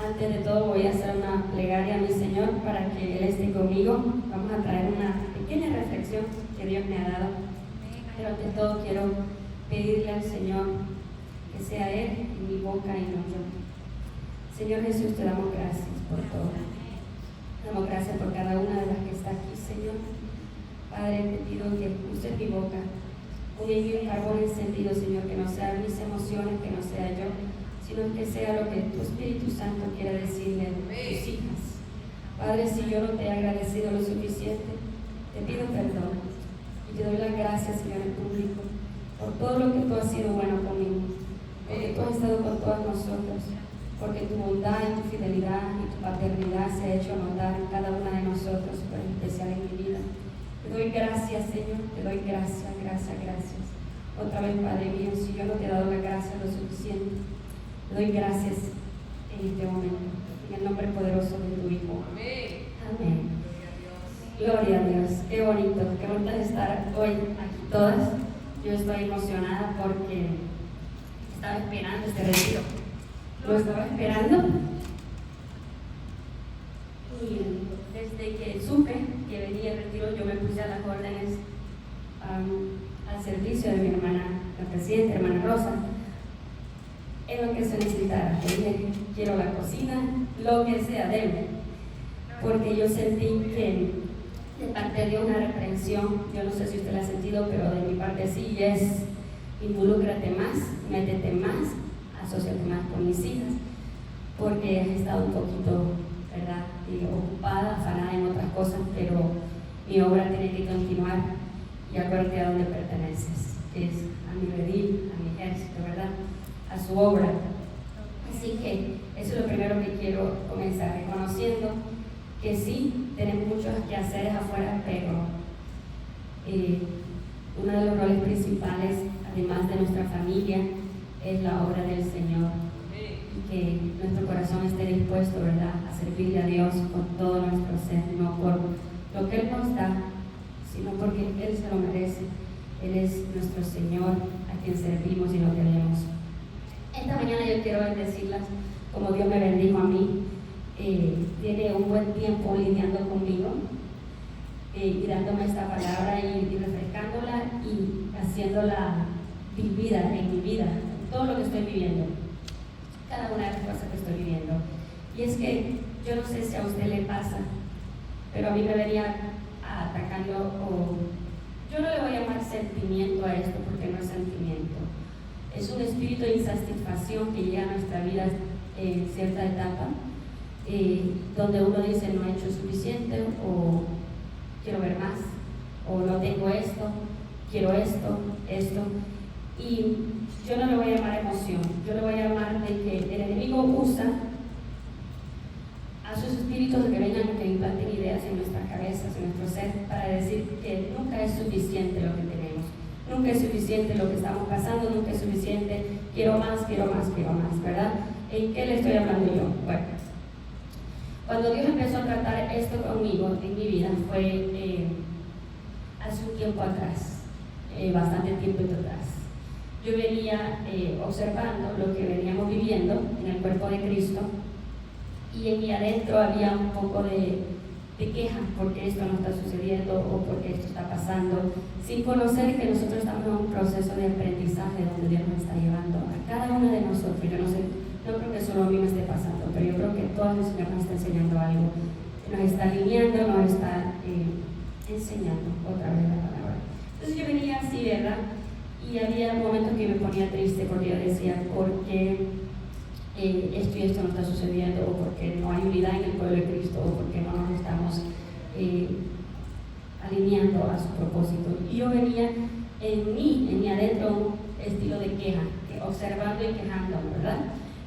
Antes de todo voy a hacer una plegaria a mi Señor para que Él esté conmigo. Vamos a traer una pequeña reflexión que Dios me ha dado. Pero ante todo quiero pedirle al Señor que sea Él en mi boca y no yo. Señor Jesús, te damos gracias por todo. Te damos gracias por cada una de las que está aquí, Señor. Padre, te pido que uses mi boca, un carbón encendido, Señor, que no sean mis emociones, que no sea yo, sino que sea lo que tu Espíritu Santo quiera decirle a tus hijas. Padre, si yo no te he agradecido lo suficiente, te pido perdón y te doy las gracias, Señor, en público, por todo lo que tú has sido bueno conmigo, porque tú has estado con todos nosotros, porque tu bondad y tu fidelidad y tu paternidad se ha hecho notar en cada una de nosotros, pero en especial en mi vida. Te doy gracias, Señor, te doy gracias. Otra vez, Padre mío, si yo no te he dado la gracia lo suficiente, te doy gracias en este momento, en el nombre poderoso de tu Hijo. Amén. Gloria a Dios. Qué bonito es estar hoy aquí todas. Yo estoy emocionada porque estaba esperando este retiro. Lo estaba esperando y desde que supe que venía el retiro yo me puse a las órdenes al servicio de mi hermana, la presidenta, hermana Rosa, en lo que se necesitara. Le dije, quiero la cocina, lo que sea, déme, porque yo sentí que de parte de una reprensión, yo no sé si usted la ha sentido, pero de mi parte sí, y es involúcrate más, métete más, asóciate más con mis hijas, porque he estado un poquito, ¿verdad?, ocupada, afanada en otras cosas, pero mi obra tiene que continuar. Y acuérdate a dónde perteneces, que es a mi redil, a mi ejército, ¿verdad?, a su obra. Así que eso es lo primero que quiero comenzar, reconociendo que sí, tenemos muchos quehaceres afuera, pero uno de los roles principales, además de nuestra familia, es la obra del Señor. Y que nuestro corazón esté dispuesto, ¿verdad?, a servirle a Dios con todo nuestro ser, no por lo que Él nos da, sino porque Él se lo merece. Él es nuestro Señor, a quien servimos y lo queremos. Esta mañana yo quiero bendecirlas como Dios me bendijo a mí. Tiene un buen tiempo lidiando conmigo y dándome esta palabra y refrescándola y haciéndola vivida en mi vida, todo lo que estoy viviendo, cada una de las cosas que estoy viviendo. Y es que yo no sé si a usted le pasa, pero a mí me venía atacando, o yo no le voy a llamar sentimiento a esto porque no es sentimiento, es un espíritu de insatisfacción que llega a nuestra vida en cierta etapa, donde uno dice no he hecho suficiente, o quiero ver más, o no tengo esto, quiero esto, y yo no le voy a llamar emoción, yo le voy a llamar de que el enemigo usa a sus espíritus que vengan y que implanten ideas en nuestras cabezas, en nuestro ser, para decir que nunca es suficiente lo que tenemos, nunca es suficiente lo que estamos pasando, nunca es suficiente, quiero más, ¿verdad? ¿En qué le estoy hablando yo? Bueno, cuando Dios empezó a tratar esto conmigo en mi vida fue hace un tiempo atrás, bastante tiempo atrás. Yo venía observando lo que veníamos viviendo en el cuerpo de Cristo, y en mi adentro había un poco de queja porque esto no está sucediendo o porque esto está pasando, sin conocer que nosotros estamos en un proceso de aprendizaje donde Dios nos está llevando a cada uno de nosotros. Yo no sé, no creo que solo a mí me esté pasando, pero yo creo que todo el Señor nos está enseñando algo, nos está alineando, nos está enseñando otra vez la palabra. Entonces yo venía así, ¿verdad? Y había momentos que me ponía triste porque yo decía, ¿por qué esto y esto no está sucediendo? O porque no hay unidad en el pueblo de Cristo, o porque no nos estamos alineando a su propósito. Y yo venía en mí adentro un estilo de queja, observando y quejándome, ¿verdad?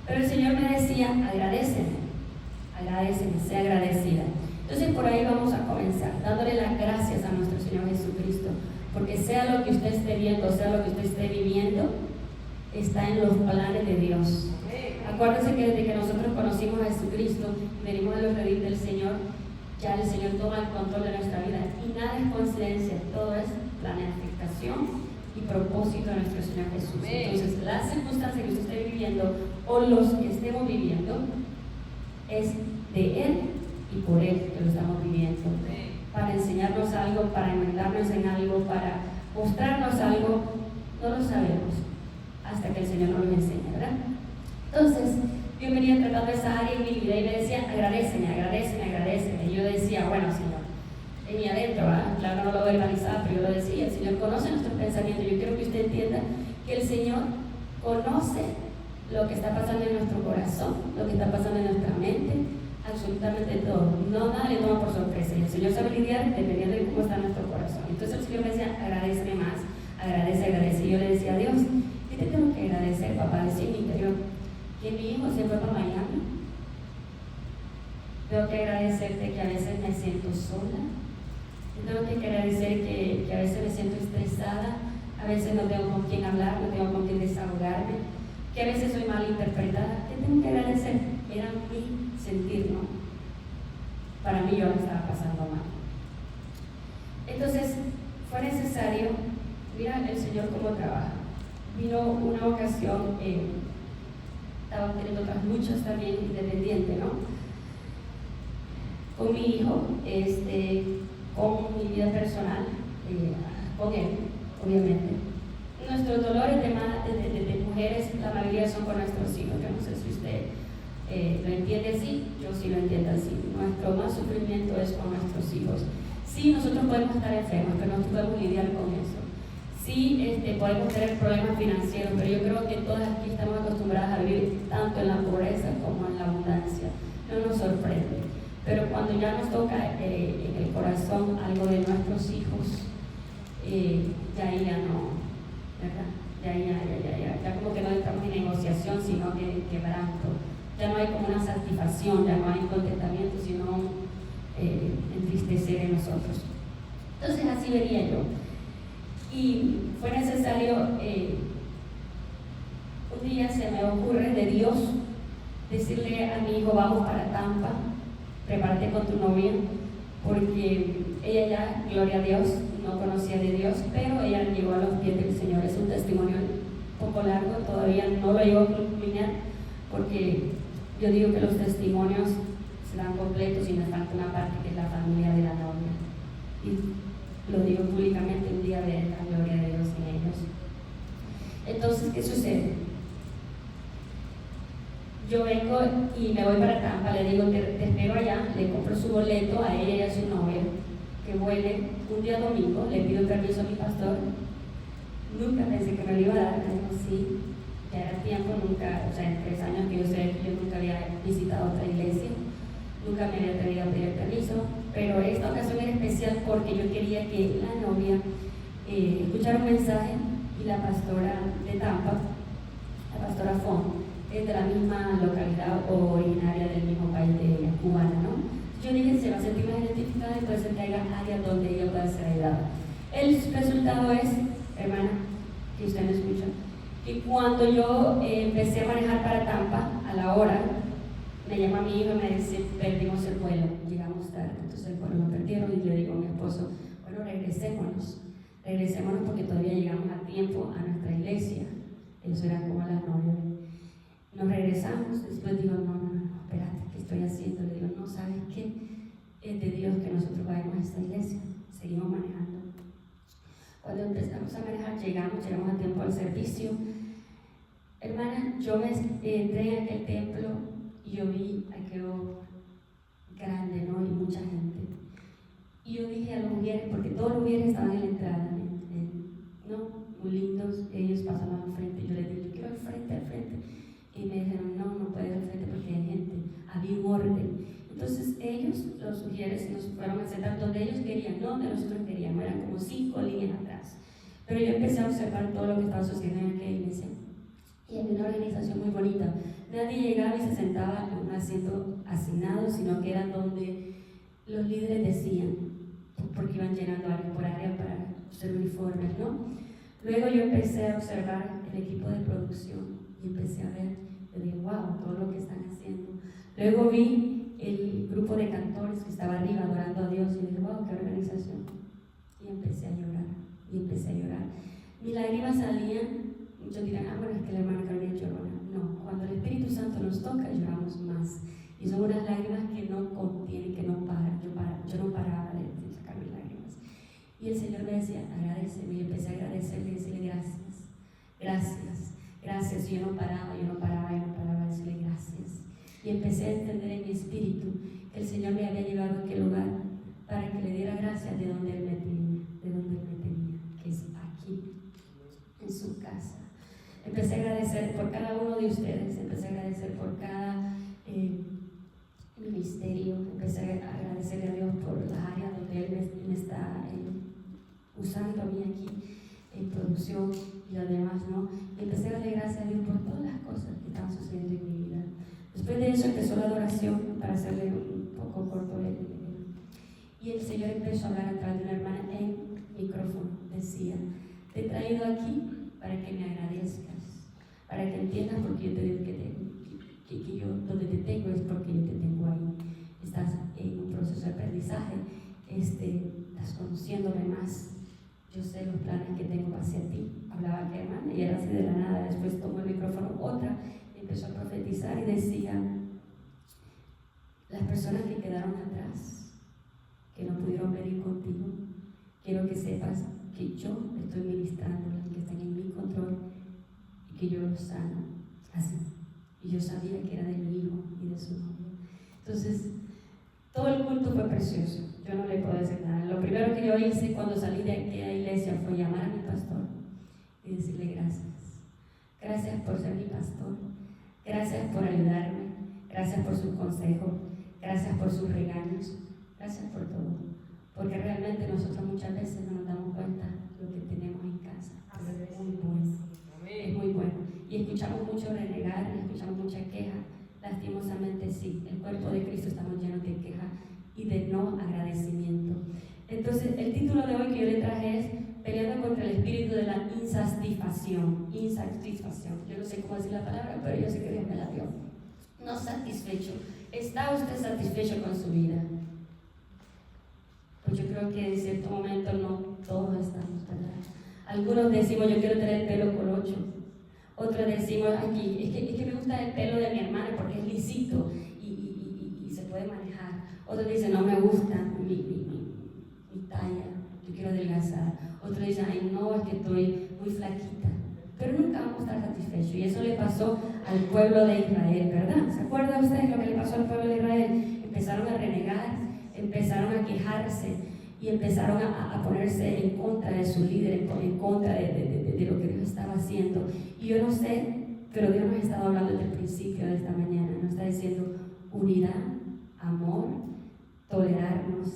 Pero el Señor me decía, agradéceme, sé agradecida. Entonces por ahí vamos a comenzar, dándole las gracias a nuestro Señor Jesucristo, porque sea lo que usted esté viendo, sea lo que usted esté viviendo, está en los planes de Dios. Acuérdense que desde que nosotros conocimos a Jesucristo y venimos a los redil del Señor, ya el Señor toma el control de nuestra vida y nada es coincidencia, todo es planificación y propósito de nuestro Señor Jesús. Entonces las circunstancias que usted esté viviendo o los que estemos viviendo es de Él y por Él que lo estamos viviendo. Para enseñarnos algo, para enmendarnos en algo, para mostrarnos algo, no lo sabemos hasta que el Señor nos lo enseña, ¿verdad? Entonces, yo venía tratando esa área en mi vida y me decía, agradéceme, agradéceme, agradéceme. Y yo decía, bueno, Señor, en mi adentro, ¿verdad? Claro, no lo verbalizaba, pero yo lo decía, el Señor conoce nuestros pensamientos. Yo quiero que usted entienda que el Señor conoce lo que está pasando en nuestro corazón, lo que está pasando en nuestra mente, absolutamente todo. No, nada le toma por sorpresa. Y el Señor sabe lidiar dependiendo de cómo está nuestro corazón. Entonces el Señor me decía, agradéceme más, agradece, agradece. Y yo le decía a Dios, ¿qué te tengo que agradecer, papá? Decía en mi interior, que mi hijo se fue para Miami. Tengo que agradecerte que a veces me siento sola. Tengo que agradecer que a veces me siento estresada, a veces no tengo con quién hablar, no tengo con quién desahogarme, que a veces soy mal interpretada. ¿Qué tengo que agradecer? Era mi sentir, ¿no? Para mí yo lo estaba pasando mal. Entonces fue necesario, mira el Señor cómo trabaja. Vino una ocasión, estaba teniendo otras luchas también independiente, ¿no? Con mi hijo, con mi vida personal, con él, obviamente. Nuestros dolores de mujeres, la mayoría son con nuestros hijos. Yo no sé si usted lo entiende así, yo sí lo entiendo así. Nuestro más sufrimiento es con nuestros hijos. Sí, nosotros podemos estar enfermos, pero nosotros podemos lidiar con eso. Sí, podemos tener problemas financieros, pero yo creo que todas aquí estamos acostumbradas a vivir tanto en la pobreza como en la abundancia. No nos sorprende. Pero cuando ya nos toca en el corazón algo de nuestros hijos, ya ahí ya no, ¿verdad? Ya como que no estamos en negociación, sino que en quebranto. Ya no hay como una satisfacción, ya no hay contentamiento, sino entristecer en nosotros. Entonces así venía yo. Y fue necesario, un día se me ocurre de Dios decirle a mi hijo, vamos para Tampa, prepárate con tu novia, porque ella ya, gloria a Dios, no conocía de Dios, pero ella llegó a los pies del Señor. Es un testimonio un poco largo, todavía no lo llevo a culminar, porque yo digo que los testimonios se dan completos y me falta una parte que es la familia de la novia. Y lo digo públicamente, un día de la gloria de Dios en ellos. Entonces, ¿qué sucede? Yo vengo y me voy para Tampa, le digo, te espero allá, le compro su boleto a ella y a su novia, que vuele un día domingo, le pido permiso a mi pastor. Nunca pensé que me lo iba a dar, me dijo sí, ya era tiempo, nunca, o sea, en 3 años que yo sé que yo nunca había visitado otra iglesia, nunca me había atrevido a pedir permiso, pero esta ocasión era especial porque yo quería que la novia escuchara un mensaje y la pastora de Tampa, la pastora Fon, es de la misma localidad o originaria del mismo país de ella, cubana, ¿no? Yo dije, se va a sentir más identificada y puede ser que haya áreas donde ella pueda ser ayudada. El resultado es, hermana, que usted me escucha, que cuando yo empecé a manejar para Tampa, a la hora, me llama mi hijo y me dice, perdimos el vuelo, llegamos tarde, entonces el vuelo lo perdieron y le digo a mi esposo, bueno, regresémonos porque todavía llegamos a tiempo a nuestra iglesia. Eso era como a las 9. Nos regresamos, después digo, no, espérate, ¿qué estoy haciendo? Le digo, no, ¿sabes qué? Es de Dios que nosotros vayamos a esta iglesia. Seguimos manejando. Cuando empezamos a manejar, llegamos a tiempo al servicio. Hermana, yo me entré en aquel templo y yo vi aquello grande, ¿no? Y mucha gente. Y yo dije a los mujeres, porque todos los mujeres estaban en la entrada, ¿no? Muy lindos, ellos pasaban al frente. Yo les dije, yo quiero al frente. Y me dijeron, no puedes al frente porque hay gente, había un orden. Entonces ellos, los mujeres, nos fueron a sentar donde ellos querían, no donde nosotros queríamos, eran como 5 líneas atrás. Pero yo empecé a observar todo lo que estaba sucediendo en aquella iglesia. Y había una organización muy bonita. Nadie llegaba y se sentaba en un asiento asignado, sino que era donde los líderes decían, porque iban llenando área por área para hacer uniformes, ¿no? Luego yo empecé a observar el equipo de producción y empecé a ver, yo dije, wow, todo lo que están haciendo. Luego vi el grupo de cantores que estaba arriba adorando a Dios y dije, wow, qué organización. Y empecé a llorar. Mis lágrimas salían, muchos dirán, bueno, es que la hermana Carmen llorona. No, cuando el Espíritu Santo nos toca, lloramos más. Y son unas lágrimas que no contienen, que no paran. Yo no paraba de sacarme lágrimas. Y el Señor me decía, agradeceme. Y empecé a agradecerle y decirle gracias, gracias, gracias. Y yo no paraba de decirle gracias. Y empecé a entender en mi espíritu que el Señor me había llevado a aquel lugar para que le diera gracias de donde Él me tenía, que es aquí, en su casa. Empecé a agradecer por cada uno de ustedes, empecé a agradecer por cada ministerio, empecé a agradecerle a Dios por las áreas donde Él me está usando a mí aquí en producción y lo demás, ¿no? Y empecé a darle gracias a Dios por todas las cosas que estaban sucediendo en mi vida. Después de eso empezó la adoración, para hacerle un poco corto y el Señor empezó a hablar a través de una hermana en micrófono. Decía, te he traído aquí para que me agradezcas, para que entiendas por qué yo te digo que yo donde te tengo es porque yo te tengo ahí. Estás en un proceso de aprendizaje, estás conociéndome más. Yo sé los planes que tengo hacia ti. Hablaba aquella hermana y era así de la nada. Después tomó el micrófono otra y empezó a profetizar y decía, las personas que quedaron atrás, que no pudieron venir contigo, quiero que sepas que yo estoy ministrándolas, que están en mi control y que yo los sano así. Y yo sabía que era de mi hijo y de su novia. Entonces, todo el culto fue precioso. Yo no le puedo decir nada. Lo primero que yo hice cuando salí de aquella iglesia fue llamar a mi pastor y decirle gracias. Gracias por ser mi pastor. Gracias por ayudarme. Gracias por sus consejos. Gracias por sus regaños. Gracias por todo. Porque realmente nosotros muchas veces no nos damos cuenta de lo que tenemos en casa. Pero es muy bueno. Es muy bueno. Y escuchamos mucho renegar, y escuchamos mucha queja. Lastimosamente sí, el cuerpo de Cristo estamos llenos de queja y de no agradecimiento. Entonces, el título de hoy que yo le traje es Peleando contra el espíritu de la insatisfacción. Insatisfacción. Yo no sé cómo decir la palabra, pero yo sé que Dios me la dio. No satisfecho. ¿Está usted satisfecho con su vida? Pues yo creo que en cierto momento no todos estamos, ¿verdad? Algunos decimos, yo quiero tener el pelo colocho. Otros decimos, aquí, es que me gusta el pelo de mi hermana porque es lisito y se puede manejar. Otros dicen, no me gusta mi talla, yo quiero adelgazar. Otros dicen, ay no, es que estoy muy flaquita. Pero nunca vamos a estar satisfechos. Y eso le pasó al pueblo de Israel, ¿verdad? ¿Se acuerdan ustedes lo que le pasó al pueblo de Israel? Empezaron a renegar, empezaron a quejarse y empezaron a ponerse en contra de su líder, en contra de lo que Dios estaba haciendo. Y yo no sé, pero Dios nos ha estado hablando desde el principio de esta mañana. Nos está diciendo unidad, amor, tolerarnos.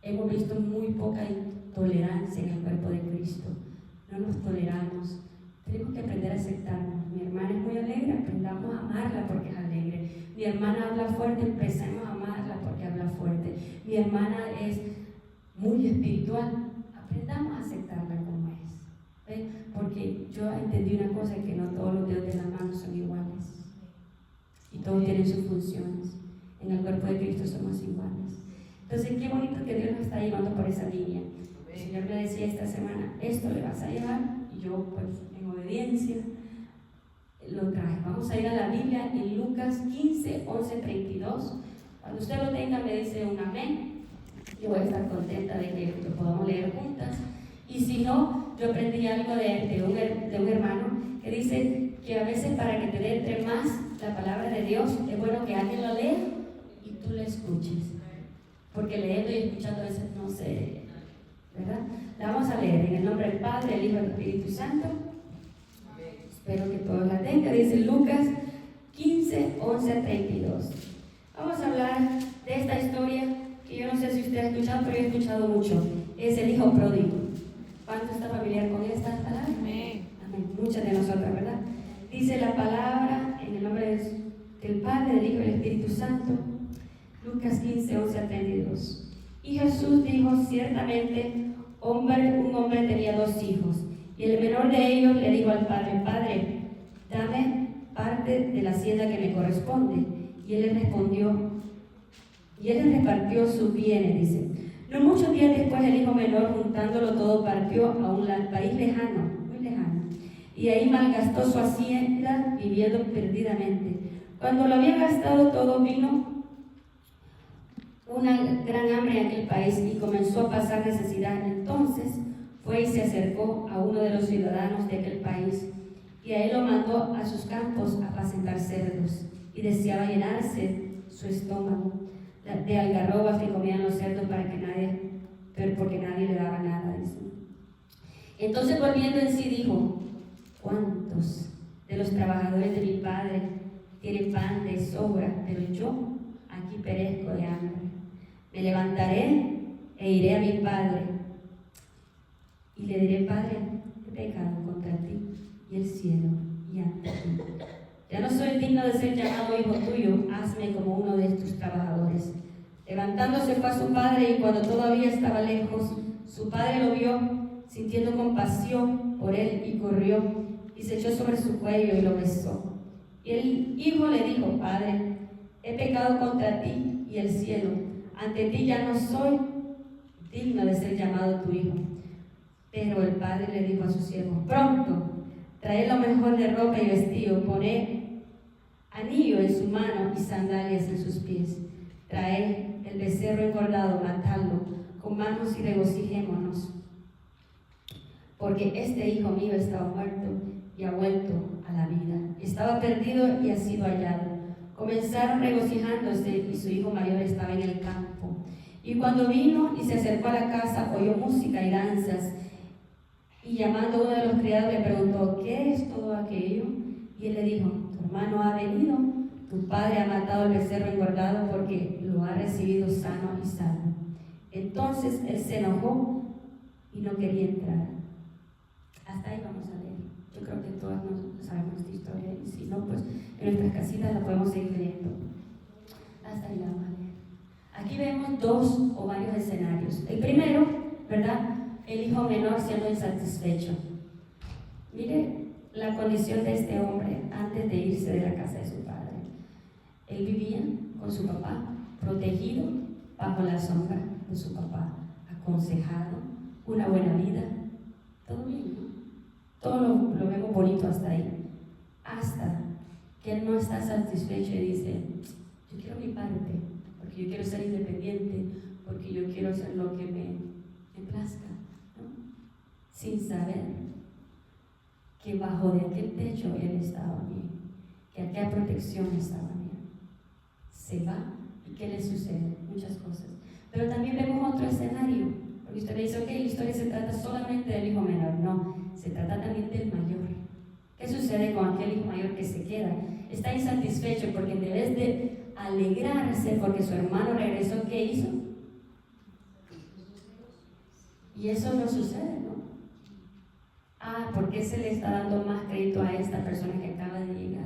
Hemos visto muy poca intolerancia en el cuerpo de Cristo. No nos toleramos. Tenemos que aprender a aceptarnos. Mi hermana es muy alegre, aprendamos a amarla porque es alegre. Mi hermana habla fuerte, empecemos a amarla porque habla fuerte. Mi hermana es muy espiritual, aprendamos a aceptarla como es. ¿Ven? Porque yo entendí una cosa, que no todos los dedos de la mano son iguales. Y todos tienen sus funciones. En el cuerpo de Cristo somos iguales. Entonces, qué bonito que Dios nos está llevando por esa línea. El Señor me decía esta semana, esto le vas a llevar, y yo pues en obediencia lo traje. Vamos a ir a la Biblia en Lucas 15, 11, 32. Cuando usted lo tenga me dice un amén. Yo voy a estar contenta de que lo podamos leer juntas. Y si no, yo aprendí algo de un hermano que dice que a veces para que te entre más la palabra de Dios es bueno que alguien lo lea y tú la escuches. Porque leyendo y escuchando a veces no sé, ¿verdad? La vamos a leer en el nombre del Padre, del Hijo y del Espíritu Santo. Espero que todos la tengan. Dice Lucas 15, 11 a 32. Vamos a hablar de esta historia que yo no sé si usted ha escuchado, pero yo he escuchado mucho. Es el hijo pródigo. ¿Cuánto está familiar con estas palabras? Amén. Amén. Muchas de nosotras, ¿verdad? Dice la palabra en el nombre del Padre, del Hijo y del Espíritu Santo. Lucas 15, 11 a 32. Y Jesús dijo, ciertamente, un hombre tenía 2 hijos, y el menor de ellos le dijo al padre, Padre, dame parte de la hacienda que me corresponde. Y él le respondió, y él le repartió sus bienes, dice. No muchos días después el hijo menor, juntándolo todo, partió a un país lejano, muy lejano, y ahí malgastó su hacienda viviendo perdidamente. Cuando lo había gastado todo, vino una gran hambre en aquel país y comenzó a pasar necesidad. Entonces fue y se acercó a uno de los ciudadanos de aquel país, y a él lo mandó a sus campos a apacentar cerdos, y deseaba llenarse su estómago de algarrobas que comían los cerdos porque nadie le daba nada. Dice. Entonces, volviendo en sí, dijo: ¿cuántos de los trabajadores de mi padre tienen pan de sobra, pero yo aquí perezco de hambre? Me levantaré e iré a mi padre y le diré: Padre, he pecado contra ti y el cielo y ante ti. Ya no soy digno de ser llamado hijo tuyo, hazme como uno de tus trabajadores. Levantándose fue a su padre, y cuando todavía estaba lejos, su padre lo vio, sintiendo compasión por él, y corrió y se echó sobre su cuello y lo besó. Y el hijo le dijo: Padre, he pecado contra ti y el cielo, ante ti ya no soy digno de ser llamado tu hijo. Pero el padre le dijo a sus siervos: pronto, traed lo mejor de ropa y vestido, poned anillo en su mano y sandalias en sus pies. Traed el becerro engordado, matadlo, comamos y regocijémonos. Porque este hijo mío estaba muerto y ha vuelto a la vida. Estaba perdido y ha sido hallado. Comenzaron regocijándose, y su hijo mayor estaba en el campo. Y cuando vino y se acercó a la casa, oyó música y danzas. Y llamando a uno de los criados le preguntó: ¿qué es todo aquello? Y él le dijo: tu hermano ha venido, tu padre ha matado el becerro engordado porque lo ha recibido sano y salvo. Entonces él se enojó y no quería entrar. Hasta ahí vamos a leer. Yo creo que todos sabemos esta historia, y si no, pues en nuestras casitas la podemos seguir leyendo. Hasta ahí la vamos a leer. Aquí vemos dos o varios escenarios. El primero, ¿verdad? El hijo menor siendo insatisfecho. Mire la condición de este hombre antes de irse de la casa de su padre. Él vivía con su papá, protegido bajo la sombra de su papá, aconsejado, una buena vida, todo bien, ¿no? Todo lo vemos bonito hasta ahí. Hasta que él no está satisfecho y dice: yo quiero mi parte, porque yo quiero ser independiente, porque yo quiero hacer lo que me plazca. Sin saber que bajo de aquel techo él estaba bien, que aquella protección estaba bien. Se va, ¿y qué le sucede? Muchas cosas. Pero también vemos otro escenario, porque usted me dice: ok, la historia se trata solamente del hijo menor. No, se trata también del mayor. ¿Qué sucede con aquel hijo mayor que se queda? Está insatisfecho porque en vez de alegrarse porque su hermano regresó, ¿qué hizo? Y eso no sucede, ¿no? ¿Por qué se le está dando más crédito a esta persona que acaba de llegar?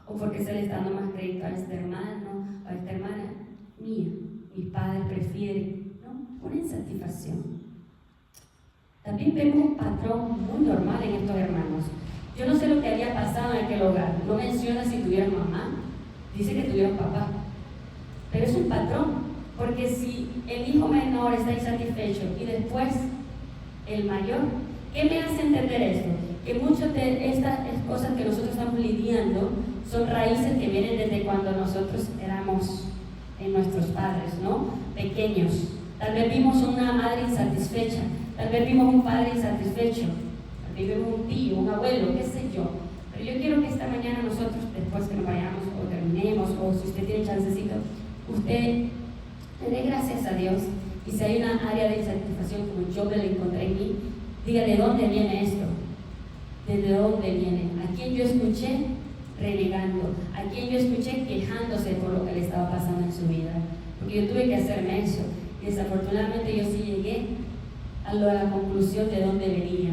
¿O por qué se le está dando más crédito a este hermano, a esta hermana? Mía, mi padre prefiere, ¿no? Una insatisfacción. También vemos un patrón muy normal en estos hermanos. Yo no sé lo que había pasado en aquel hogar. No menciona si tuvieron mamá, dice que tuvieron papá. Pero es un patrón, porque si el hijo menor está insatisfecho y después el mayor, ¿qué me hace entender esto? Que muchas de estas cosas que nosotros estamos lidiando son raíces que vienen desde cuando nosotros éramos en nuestros padres, ¿no? Pequeños. Tal vez vimos una madre insatisfecha, tal vez vimos un padre insatisfecho, tal vez vimos un tío, un abuelo, qué sé yo. Pero yo quiero que esta mañana nosotros, después que nos vayamos o terminemos, o si usted tiene chancecito, usted le dé gracias a Dios, y si hay una área de insatisfacción como yo me la encontré en mí, diga: ¿de dónde viene esto? ¿De dónde viene? ¿A quién yo escuché renegando? ¿A quién yo escuché quejándose por lo que le estaba pasando en su vida? Porque yo tuve que hacerme eso. Y desafortunadamente yo sí llegué a la conclusión de dónde venía.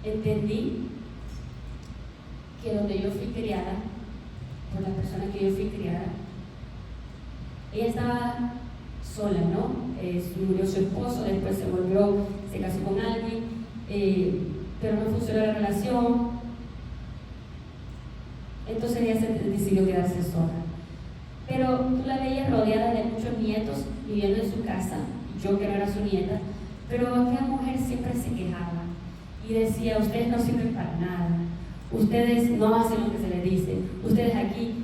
Entendí que donde yo fui criada, por la persona que yo fui criada, ella estaba sola, ¿no? Murió su esposo, después se casó con alguien, pero no funcionó la relación. Entonces ella decidió quedarse sola. Pero tú la veías rodeada de muchos nietos viviendo en su casa, yo que no era su nieta, pero aquella mujer siempre se quejaba y decía: ustedes no sirven para nada, ustedes no hacen lo que se les dice, ustedes aquí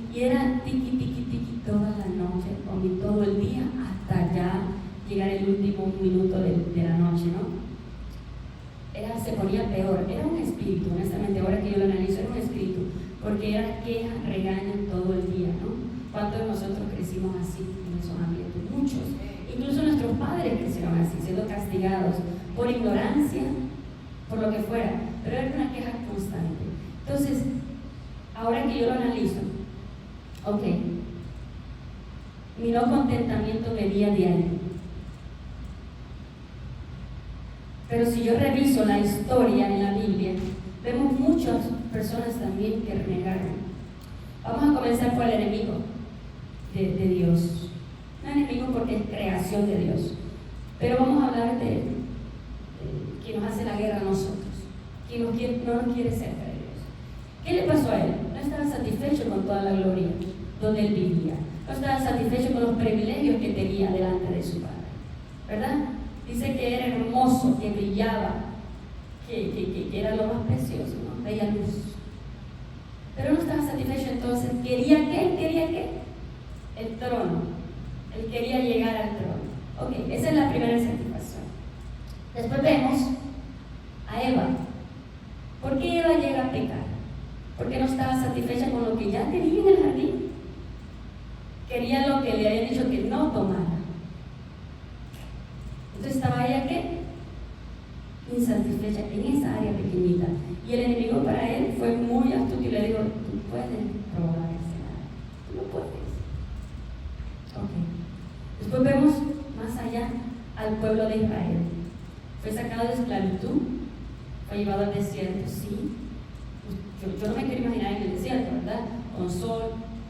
porque era queja, regaño todo el día, ¿no? ¿Cuántos de nosotros crecimos así en esos ambientes? Muchos. Incluso nuestros padres crecieron así, siendo castigados por ignorancia, por lo que fuera, pero era una queja constante. Entonces, ahora que yo lo analizo, ok, mi no contentamiento venía de ahí. Pero si yo reviso la historia en la Biblia, vemos muchas personas también que renegaron. Vamos a comenzar por el enemigo de Dios. No enemigo porque es creación de Dios, pero vamos a hablar de quien nos hace la guerra a nosotros, quien no nos quiere cerca de Dios. ¿Qué le pasó a él? No estaba satisfecho con toda la gloria donde él vivía, no estaba satisfecho con los privilegios que tenía delante de su padre, ¿verdad? Dice que era hermoso, que brillaba, que era lo más precioso, ¿no? Veía luz. Pero no estaba satisfecho, entonces ¿quería qué? El trono. Él quería llegar al trono. Ok, esa es la primera satisfacción. Después vemos a Eva. ¿Por qué Eva llega a pecar? Porque no estaba satisfecha con lo que ya tenía en el jardín. Quería lo que le habían dicho que no tomara. Entonces estaba ella ¿qué? Insatisfecha en esa área pequeñita. Y el enemigo para él fue muy astuto y le dijo, tú puedes probar ese área, tú no puedes. Ok. Después vemos más allá al pueblo de Israel. Fue sacado de esclavitud, fue llevado al desierto, sí. Yo no me quiero imaginar en el desierto, ¿verdad? Con sol,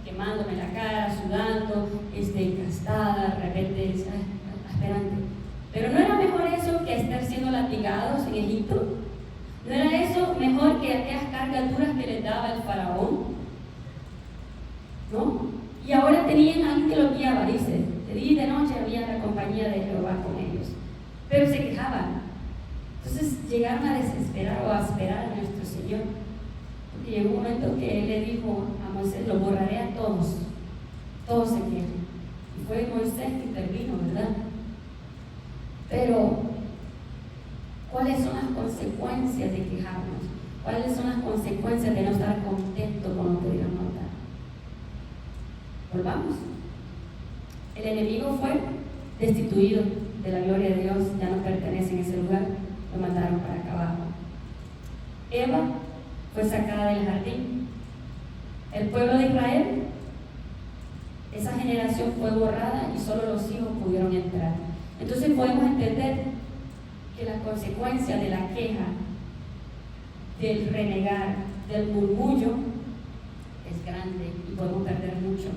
quemándome la cara, sudando, encastada, de repente, aspirante. Pero ¿no era mejor eso que estar siendo latigados en Egipto? ¿No era eso mejor que aquellas cargas duras que les daba el faraón? ¿No? Y ahora tenían a alguien que los guiaba, dice, de día y de noche había la compañía de Jehová con ellos. Pero se quejaban. Entonces llegaron a desesperar o a esperar a nuestro Señor. Porque llegó un momento que Él le dijo a Moisés, lo borraré a todos. Todos se quejan. Y fue Moisés que intervino, ¿verdad? Pero, ¿cuáles son las consecuencias de quejarnos? ¿Cuáles son las consecuencias de no estar contentos con lo que Dios nos da? Volvamos. El enemigo fue destituido de la gloria de Dios, ya no pertenece en ese lugar, lo mandaron para acá abajo. Eva fue sacada del jardín. El pueblo de Israel, esa generación fue borrada y solo los hijos pudieron entrar. Entonces podemos entender que la consecuencia de la queja, del renegar, del murmullo, es grande y podemos perder mucho.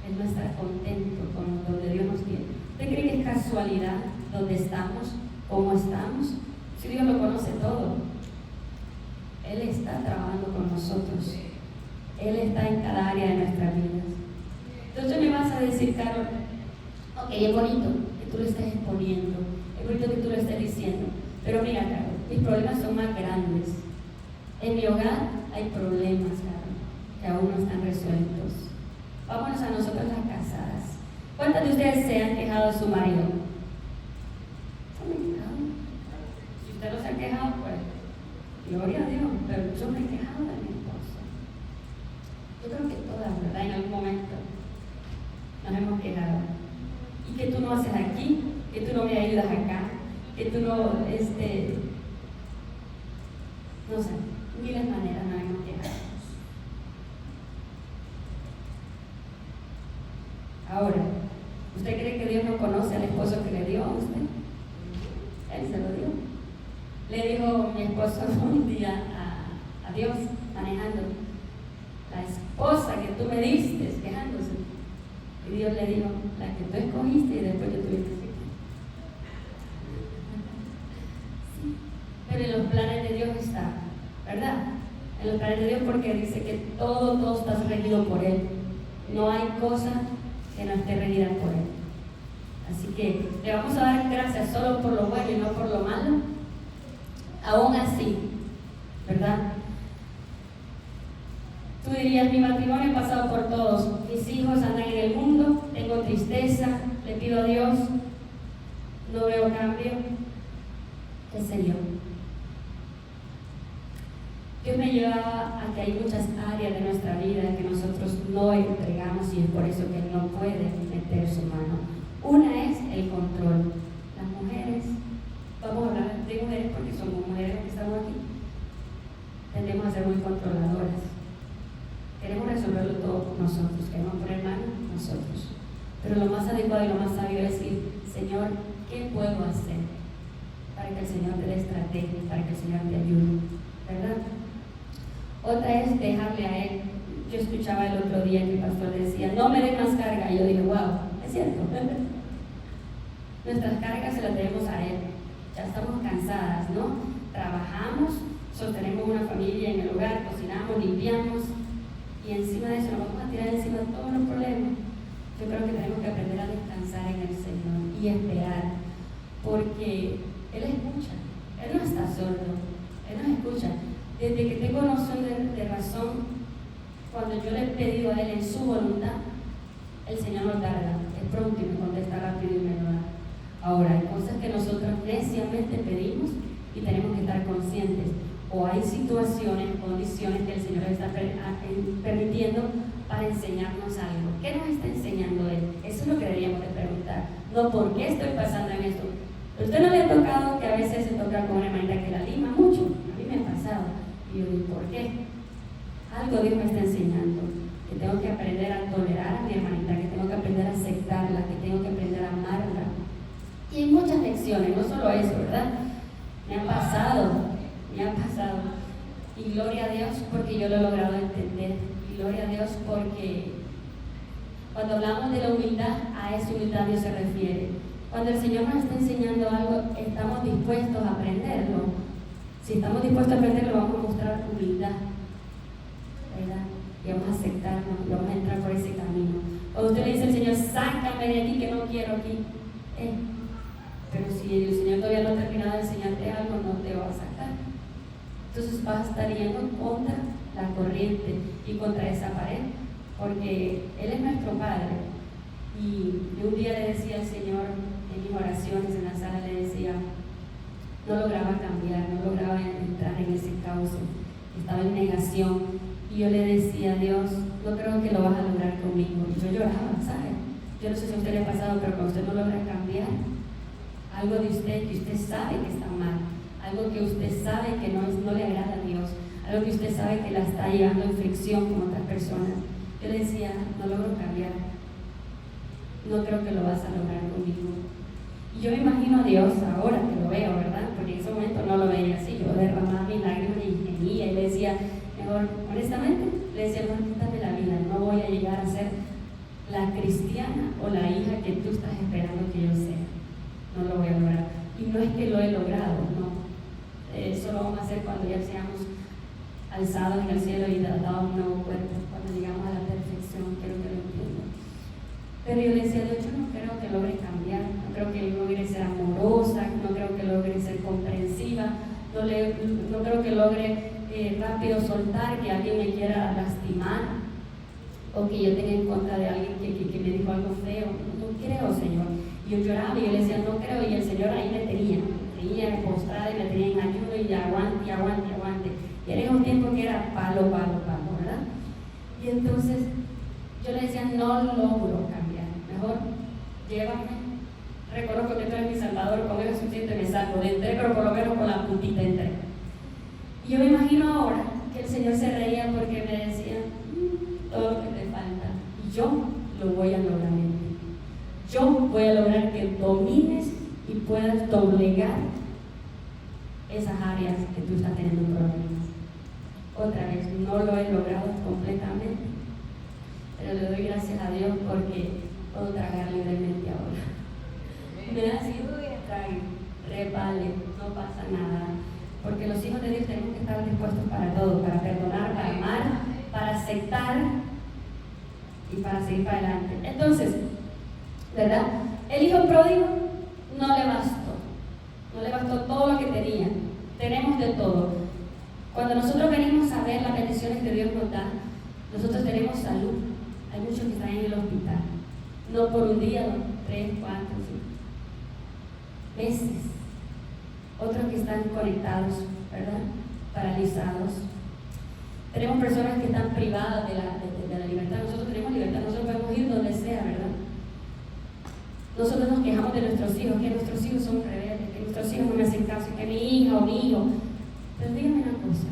El no estar contento con donde Dios nos tiene. ¿Usted cree que es casualidad donde estamos, cómo estamos? Si Dios lo conoce todo, Él está trabajando con nosotros. Él está en cada área de nuestras vidas. Entonces me vas a decir, Carol, ok, es bonito que tú lo estés exponiendo, es bonito que tú lo estés diciendo, pero mira, Carol, mis problemas son más grandes. En mi hogar hay problemas, Carol, que aún no están resueltos. Vámonos a nosotros las casadas. ¿Cuántas de ustedes se han quejado de su marido? Si usted no se ha quejado, pues gloria a Dios, pero yo me he quejado de mi esposo. Yo creo que todas, ¿verdad? En algún momento nos hemos quejado. ¿Y qué tú no haces aquí? ¿Que tú no me ayudas acá? ¿Que tú no, no sé, miles de maneras nos hemos quejado? Ahora, ¿usted cree que Dios no conoce al esposo que le dio a usted? Él se lo dio. Le dijo mi esposo un día a Dios, manejando, la esposa que tú me diste, quejándose. Y Dios le dijo, la que tú escogiste y después yo tuviste que sí. Pero en los planes de Dios está, ¿verdad? En los planes de Dios, porque dice que todo está regido por Él. No hay cosa que no esté regida por Él. Así que le vamos a dar gracias solo por lo bueno y no por lo malo. Aún así, ¿verdad? Tú dirías, mi matrimonio ha pasado por todos, mis hijos andan en el mundo, tengo tristeza, le pido a Dios, no veo cambio, qué sé yo. Dios me llevaba a que hay muchas áreas de nuestra vida que nosotros no entregamos y es por eso que Él no puede meter su mano. Una es el control. Las mujeres, vamos a hablar de mujeres porque somos mujeres que estamos aquí, tendemos a ser muy controladoras. Queremos resolverlo todo nosotros, queremos poner mano nosotros. Pero lo más adecuado y lo más sabio es decir, Señor, ¿qué puedo hacer para que el Señor te dé estrategia, para que el Señor te ayude? ¿Verdad? Otra es dejarle a Él. Yo escuchaba el otro día que el pastor decía, no me den más carga. Y yo dije, wow, es cierto. Nuestras cargas se las debemos a Él. Ya estamos cansadas, ¿no? Trabajamos, sostenemos una familia en el hogar, cocinamos, limpiamos. Y encima de eso nos vamos a tirar encima todos los problemas. Yo creo que tenemos que aprender a descansar en el Señor y esperar, porque Él escucha, Él no está sordo, Él nos escucha. Desde que tengo noción de razón, cuando yo le he pedido a Él en su voluntad, el Señor no tarda, es pronto y me contesta rápido y me lo da. Ahora, hay cosas que nosotros neciamente pedimos y tenemos que estar conscientes. O hay situaciones, condiciones que el Señor está permitiendo para enseñarnos algo. ¿Qué nos está enseñando Él? Eso es lo que deberíamos de preguntar. No, ¿por qué estoy pasando en esto? ¿A usted no le ha tocado que a veces se toca con una hermanita que la lima mucho? A mí me ha pasado. Y yo digo, ¿por qué? Algo Dios me está enseñando. Que tengo que aprender a tolerar a mi hermanita, que tengo que aprender a aceptarla, que tengo que aprender a amarla. Y hay muchas lecciones, no solo eso, ¿verdad? Me ha pasado. Y gloria a Dios porque yo lo he logrado entender. Y gloria a Dios porque cuando hablamos de la humildad, a esa humildad Dios se refiere. Cuando el Señor nos está enseñando algo, estamos dispuestos a aprenderlo. Si estamos dispuestos a aprenderlo, vamos a mostrar humildad, ¿verdad? Y vamos a aceptarnos, y vamos a entrar por ese camino. Cuando usted le dice al Señor, sácame de aquí que no quiero aquí. Pero si el Señor todavía no ha terminado de enseñarte algo, no te va a sacar. Entonces vas a estar yendo contra la corriente y contra esa pared, porque Él es nuestro Padre. Y yo un día le decía al Señor, en mis oraciones en la sala, le decía, no lograba cambiar, no lograba entrar en ese cauce, estaba en negación. Y yo le decía a Dios, no creo que lo vas a lograr conmigo. Y yo lloraba, ¿sabe? Yo no sé si a usted le ha pasado, pero cuando usted no logra cambiar algo de usted que usted sabe que está mal, algo que usted sabe que no le agrada a Dios, algo que usted sabe que la está llevando en fricción con otras personas, yo le decía, no logro cambiar, no creo que lo vas a lograr conmigo. Y yo me imagino a Dios ahora que lo veo, ¿verdad? Porque en ese momento no lo veía así, yo derramaba mis lágrimas y gemía y le decía, mejor, honestamente, le decía, no, quítame la vida, no voy a llegar a ser la cristiana o la hija que tú estás esperando que yo sea. No lo voy a lograr. Y no es que lo he logrado, no. Eso lo vamos a hacer cuando ya seamos alzados en el cielo y dados un nuevo cuerpo, cuando llegamos a la perfección, quiero que lo entiendan. Pero yo le decía, Dios, yo no creo que logre cambiar, no creo que logre ser amorosa, no creo que logre ser comprensiva, no creo que logre rápido soltar que alguien me quiera lastimar o que yo tenga en contra de alguien que me dijo algo feo. No creo, Señor. Y yo lloraba y yo le decía, no creo, y el Señor ahí me tenía postrada y me tenía en ayuno y aguante. Y era un tiempo que era palo, ¿verdad? Y entonces yo le decía, no logro cambiar, mejor llévame, reconozco que tú eres mi Salvador, con eso suficiente me salvo de entré, pero por lo menos con la puntita entré. Y yo me imagino ahora que el Señor se reía porque me decía, todo lo que te falta, y yo lo voy a lograr en ti. Yo voy a lograr que domines y puedas doblegar esas áreas que tú estás teniendo problemas. Otra vez, no lo he logrado completamente, pero le doy gracias a Dios porque puedo tragar libremente ahora. Me da así, trague, repale, no pasa nada. Porque los hijos de Dios tenemos que estar dispuestos para todo, para perdonar, para amar, para aceptar y para seguir para adelante. Entonces, ¿verdad? El hijo pródigo no le bastó todo lo que tenía. Tenemos de todo. Cuando nosotros venimos a ver las bendiciones que Dios nos da, nosotros tenemos salud. Hay muchos que están en el hospital, no por un día, 3, 4, 5 meses. Otros que están conectados, ¿verdad? Paralizados. Tenemos personas que están privadas de la libertad. Nosotros tenemos libertad, nosotros podemos ir donde sea, ¿verdad? Nosotros nos quejamos de nuestros hijos, que nuestros hijos son rebeldes, que nuestros hijos no me hacen caso, que mi hija o mi hijo. Pero dígame una cosa,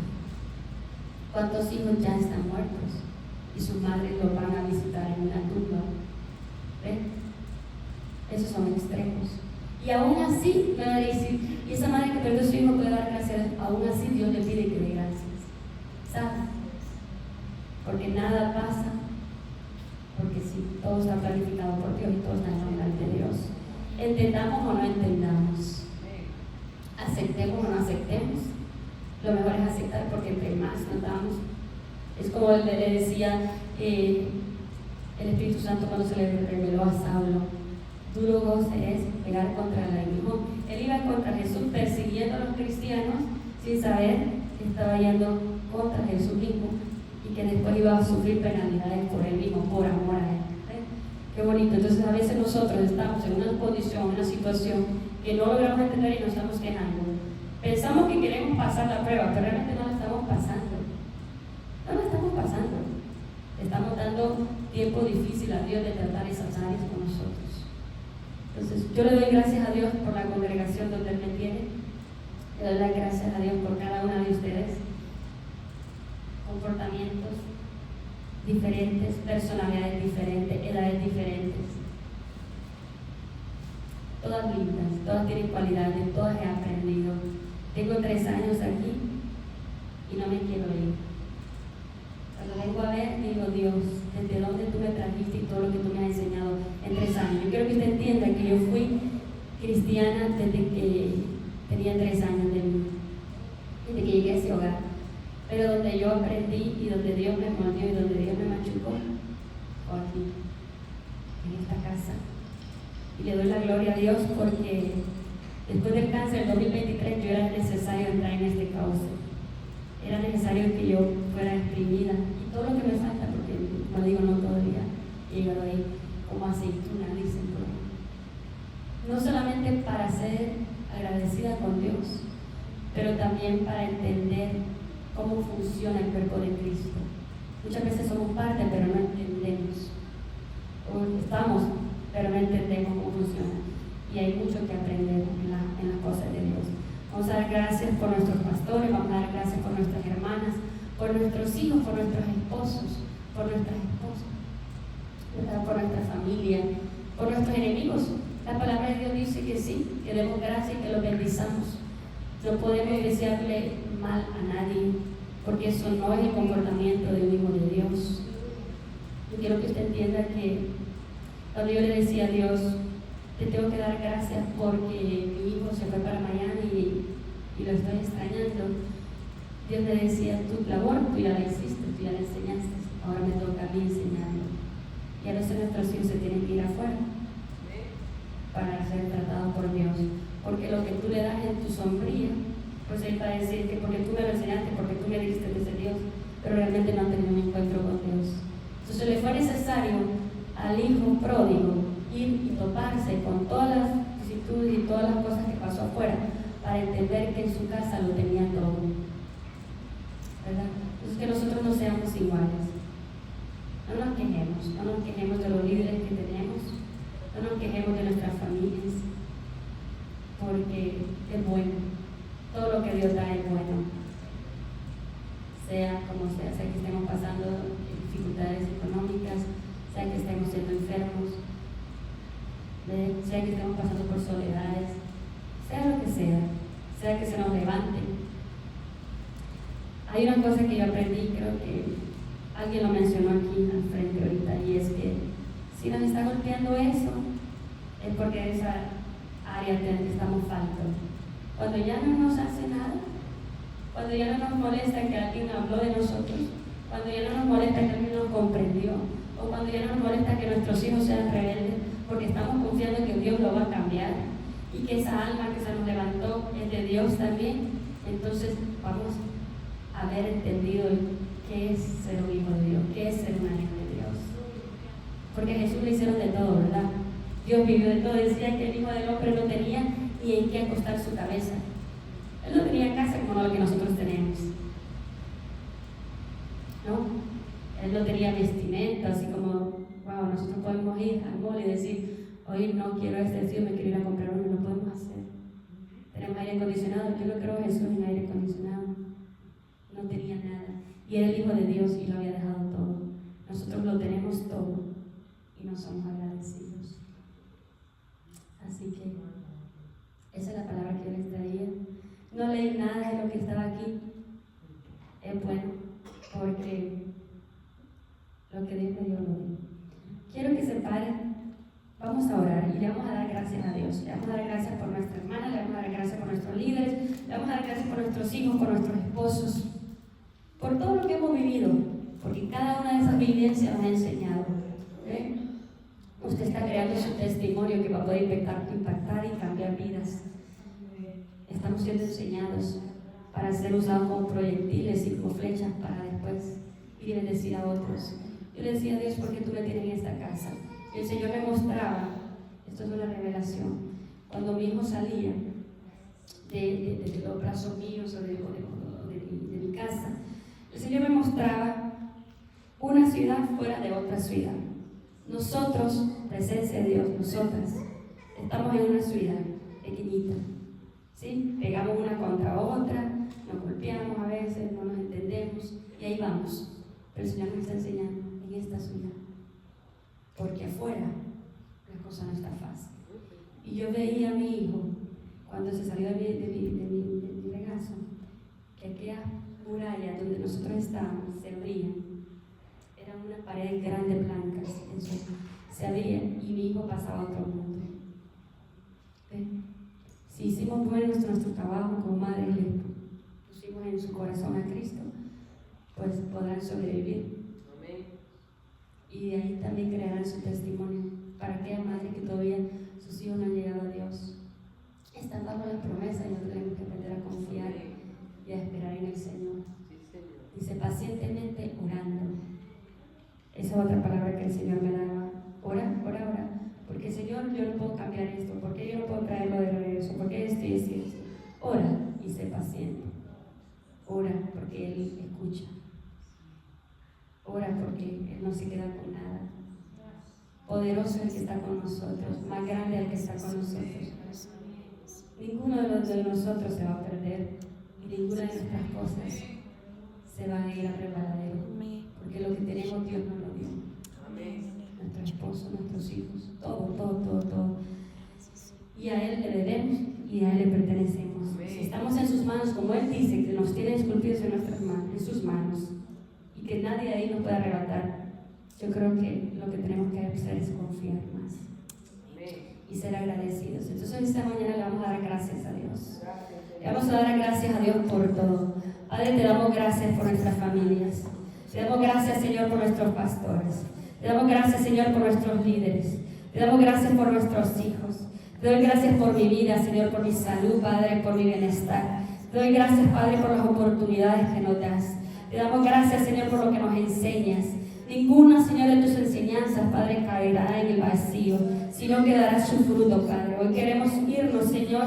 ¿cuántos hijos ya están muertos y sus madres los van a visitar en una tumba? ¿Ven? Esos son extremos. Y aún así, me va a decir, y esa madre que perdió a su hijo puede dar gracias, aún así Dios le pide que dé gracias. ¿Sabes? Porque nada pasa, porque sí, todo está planificado por Dios y todo está en la mente de Dios. Entendamos o no entendamos, aceptemos o no aceptemos, lo mejor es aceptar, porque entre más nos damos, es como le decía el Espíritu Santo cuando se le reveló a Saulo: duro goce es pegar contra el aguijón. Él iba contra Jesús persiguiendo a los cristianos sin saber que estaba yendo contra Jesús mismo y que después iba a sufrir penalidades por él mismo, por amor a él. Qué bonito. Entonces a veces nosotros estamos en una condición, una situación que no logramos entender y nos estamos quejando. Pensamos que queremos pasar la prueba, pero realmente no la estamos pasando. No la estamos pasando. Estamos dando tiempo difícil a Dios de tratar esas áreas con nosotros. Entonces yo le doy gracias a Dios por la congregación donde Él me tiene. Le doy las gracias a Dios por cada una de ustedes. Comportamientos diferentes, personalidades diferentes, edades diferentes, todas lindas, todas tienen cualidades, todas he aprendido. Tengo 3 años aquí y no me quiero ir. Cuando vengo a ver, digo: Dios, ¿desde dónde tú me trajiste y todo lo que tú me has enseñado en 3 años? Yo quiero que usted entienda que yo fui cristiana desde que tenía 3 años desde que llegué a ese hogar. Pero donde yo aprendí y donde Dios me moldeó y donde Dios me machucó, fue aquí, en esta casa. Y le doy la gloria a Dios porque después del cáncer del 2023 yo era necesario entrar en este cauce. Era necesario que yo fuera exprimida. Y todo lo que me falta, porque como digo, no todavía he llegado ahí como aceituna, dicen por ahí. No solamente para ser agradecida con Dios, pero también para entender cómo funciona el cuerpo de Cristo. Muchas veces somos parte, pero no entendemos. O estamos, pero no entendemos cómo funciona. Y hay mucho que aprender en las cosas de Dios. Vamos a dar gracias por nuestros pastores, vamos a dar gracias por nuestras hermanas, por nuestros hijos, por nuestros esposos, por nuestras esposas, por nuestra familia, por nuestros enemigos. La palabra de Dios dice que sí, que demos gracias y que los bendizamos. No podemos desearle mal a nadie, porque eso no es el comportamiento de un hijo de Dios. Yo quiero que usted entienda que cuando yo le decía a Dios: te tengo que dar gracias porque mi hijo se fue para Miami y lo estoy extrañando, Dios me decía: tu labor tú ya la hiciste, tú ya la enseñaste, ahora me toca a mí enseñarlo. Y a veces nuestros hijos se tienen que ir afuera para ser tratados por Dios, porque lo que tú le das en tu sombría, pues Él va a decir que porque tú me lo enseñaste, porque tú me diste de ese Dios, pero realmente no han tenido un encuentro con Dios. Entonces le fue necesario al hijo pródigo ir y toparse con todas las vicisitudes y todas las cosas que pasó afuera para entender que en su casa lo tenía todo, ¿verdad? Entonces que nosotros no seamos iguales. No nos quejemos de los líderes que tenemos, no nos quejemos de nuestras familias, porque es bueno. Todo lo que Dios da es bueno, sea como sea que estemos pasando dificultades económicas, sea que estemos siendo enfermos, sea que estemos pasando por soledades, sea lo que sea que se nos levante. Hay una cosa que yo aprendí, creo que alguien lo mencionó aquí al frente ahorita, y es que si nos está golpeando eso, es porque esa área que estamos faltos. Cuando ya no nos hace nada, cuando ya no nos molesta que alguien habló de nosotros, cuando ya no nos molesta que alguien nos comprendió, o cuando ya no nos molesta que nuestros hijos sean rebeldes, porque estamos confiando que Dios lo va a cambiar y que esa alma que se nos levantó es de Dios también, entonces vamos a haber entendido qué es ser un hijo de Dios, qué es ser una hija de Dios. Porque a Jesús le hicieron de todo, ¿verdad? Dios vivió de todo. Decía que el Hijo del Hombre no tenía ni en qué acostar su cabeza. Él no tenía casa como lo que nosotros tenemos. Él no tenía vestimenta, así como, wow, nosotros podemos ir al mall y decir, hoy no quiero este vestido, me quiero ir a comprar uno, no podemos hacer. Tenemos aire acondicionado, yo no creo Jesús en aire acondicionado. No tenía nada. Y era el Hijo de Dios y lo había dejado todo. Nosotros lo tenemos todo y no somos agradecidos. Así que esa es la palabra que yo les traía. No leí nada de lo que estaba aquí. Es bueno, porque lo que Dios me dio lo dio. Quiero que se paren. Vamos a orar y le vamos a dar gracias a Dios. Le vamos a dar gracias por nuestra hermana, le vamos a dar gracias por nuestros líderes, le vamos a dar gracias por nuestros hijos, por nuestros esposos, por todo lo que hemos vivido, porque cada una de esas vivencias nos ha enseñado. Usted está creando su testimonio que va a poder impactar y cambiar vidas. Estamos siendo enseñados para ser usados como proyectiles y como flechas para después ir a bendecir a otros. Yo le decía a Dios, ¿por qué tú me tienes en esta casa? Y el Señor me mostraba, esto es una revelación, cuando mi hijo salía de los brazos míos o de mi casa, el Señor me mostraba una ciudad fuera de otra ciudad. Nosotros, presencia de Dios, nosotras, estamos en una ciudad pequeñita, ¿sí? Pegamos una contra otra, nos golpeamos a veces, no nos entendemos, y ahí vamos. Pero el Señor nos está enseñando en esta ciudad, porque afuera la cosa no está fácil. Y yo veía a mi hijo, cuando se salió de mi regazo, que aquella muralla donde nosotros estábamos se abría. Eran unas paredes grandes blancas, se abría y mi hijo pasaba a otro mundo. Si hicimos bueno nuestro trabajo como madres, le pusimos en su corazón a Cristo, pues podrán sobrevivir. Y de ahí también crearán su testimonio para aquella madre que todavía sus hijos no han llegado a Dios. Están bajo la promesa y nosotros tenemos que aprender a confiar y a esperar en el Señor. Dice, pacientemente orando. Esa es otra palabra que el Señor me daba. Ora. Porque Señor, yo no puedo cambiar esto. Porque yo no puedo traerlo de regreso. Porque esto y esto. Ora y sé paciente. Ora porque Él escucha. Ora porque Él no se queda con nada. Poderoso el que está con nosotros. Más grande el que está con nosotros. Ninguno de nosotros se va a perder. Y ninguna de nuestras cosas se va a ir al resbaladero. Porque lo que tenemos Dios nos lo dio. Nuestro esposo, nuestros hijos, todo. Y a Él le debemos y a Él le pertenecemos. Si estamos en sus manos, como Él dice, que nos tiene esculpidos en sus manos y que nadie ahí nos puede arrebatar, yo creo que lo que tenemos que hacer es confiar más y ser agradecidos. Entonces esta mañana le vamos a dar gracias a Dios. Le vamos a dar gracias a Dios por todo. Padre, te damos gracias por nuestras familias. Te damos gracias, Señor, por nuestros pastores. Te damos gracias, Señor, por nuestros líderes. Te damos gracias por nuestros hijos. Te doy gracias por mi vida, Señor, por mi salud, Padre, por mi bienestar. Te doy gracias, Padre, por las oportunidades que nos das. Te damos gracias, Señor, por lo que nos enseñas. Ninguna, Señor, de tus enseñanzas, Padre, caerá en el vacío, sino que dará su fruto, Padre. Hoy queremos irnos, Señor,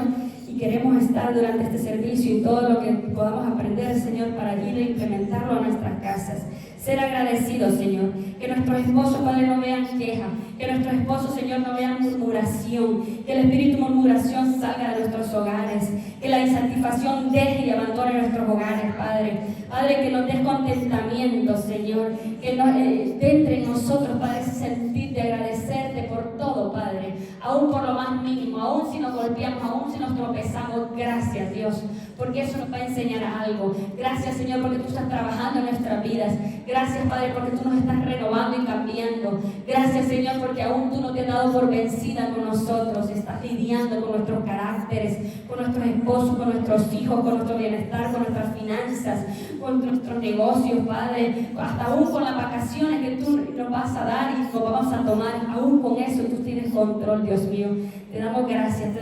y queremos estar durante este servicio y todo lo que podamos aprender, Señor, para ir a implementarlo a nuestras casas. Ser agradecidos, Señor. Que nuestros esposos, Padre, no vean queja. Que nuestros esposos, Señor, no vean murmuración. Que el espíritu de murmuración salga de nuestros hogares. Que la insatisfacción deje y abandone nuestros hogares, Padre. Padre, que nos des contentamiento, Señor. Que nos entre en nosotros, Padre, ese sentir de agradecerte por todo, Padre. Aún por lo más mínimo, aún si nos golpeamos, aún si nos tropezamos. Gracias, Dios, porque eso nos va a enseñar algo. Gracias, Señor, porque tú estás trabajando en nuestras vidas. Gracias, Padre, porque tú nos estás renovando y cambiando. Gracias, Señor, porque aún tú no te has dado por vencida con nosotros. Estás lidiando con nuestros caracteres, con nuestros esposos, con nuestros hijos, con nuestro bienestar, con nuestras finanzas, con nuestros negocios, Padre. Hasta aún con las vacaciones que tú nos vas a dar y nos vamos a tomar. Aún con eso tú tienes control, Dios mío. Te damos gracias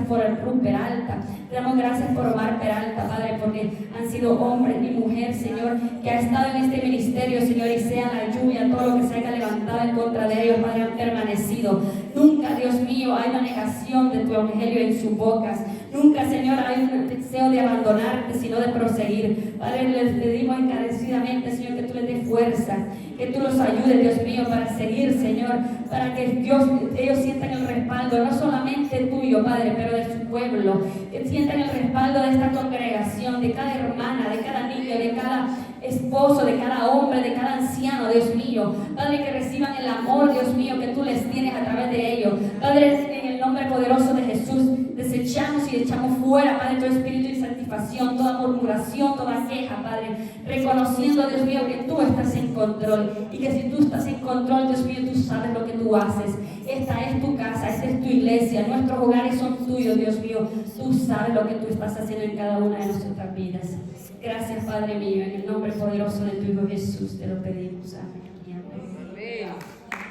por el Ruth Peralta. Te damos gracias por Omar Peralta, Padre, porque han sido hombres y mujeres, Señor, que han estado en este ministerio, Señor, y sea la lluvia, todo lo que se haya levantado en contra de ellos, Padre, han permanecido. Nunca, Dios mío, hay una negación de tu evangelio en sus bocas. Nunca, Señor, hay un deseo de abandonarte, sino de proseguir. Padre, les pedimos encarecidamente, Señor, que tú les des fuerza, que tú los ayudes, Dios mío, para seguir, Señor, para que Dios, ellos sientan el respaldo, no solamente tuyo, Padre, pero de su pueblo, que sientan el respaldo de esta congregación, de cada hermana, de cada niño, de cada esposo, de cada hombre, de cada anciano, Dios mío. Padre, que reciban el amor, Dios mío, que tú les tienes a través de ellos. Padre, en el nombre poderoso de Jesús, desechamos y echamos fuera, Padre, todo espíritu de insatisfacción, toda murmuración, toda queja, Padre, reconociendo, Dios mío, que tú estás en control y que si tú estás en control, Dios mío, tú sabes lo que tú haces. Esta es tu casa, esta es tu iglesia, nuestros hogares son tuyos, Dios mío. Tú sabes lo que tú estás haciendo en cada una de nuestras vidas. Gracias, Padre mío, en el nombre poderoso de tu Hijo Jesús te lo pedimos. Amén. Amén.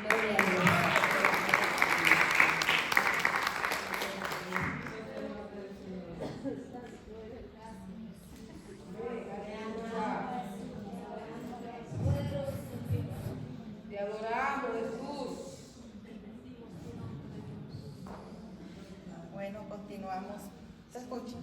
Gloria a Dios. Te adoramos, Jesús. Bueno, continuamos. ¿Se escucha?